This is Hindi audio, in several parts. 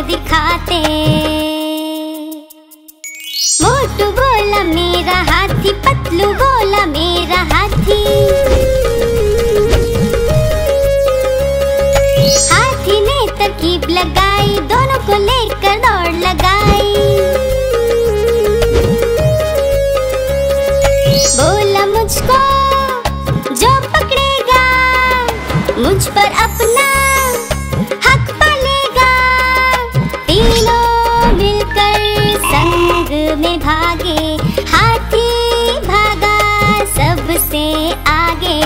दिखाते। मोटू बोला मेरा हाथी, पतलू बोला मेरा हाथी। हाथी ने तरकीब लगाई, दोनों को लेकर दौड़ लगाई। बोला मुझको जो पकड़ेगा, मुझ पर अपना हक पालेगा। तीनों मिलकर संग में भागे, हाथी भागा सबसे आगे।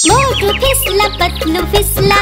मोटू फिसला पतलू फिसला,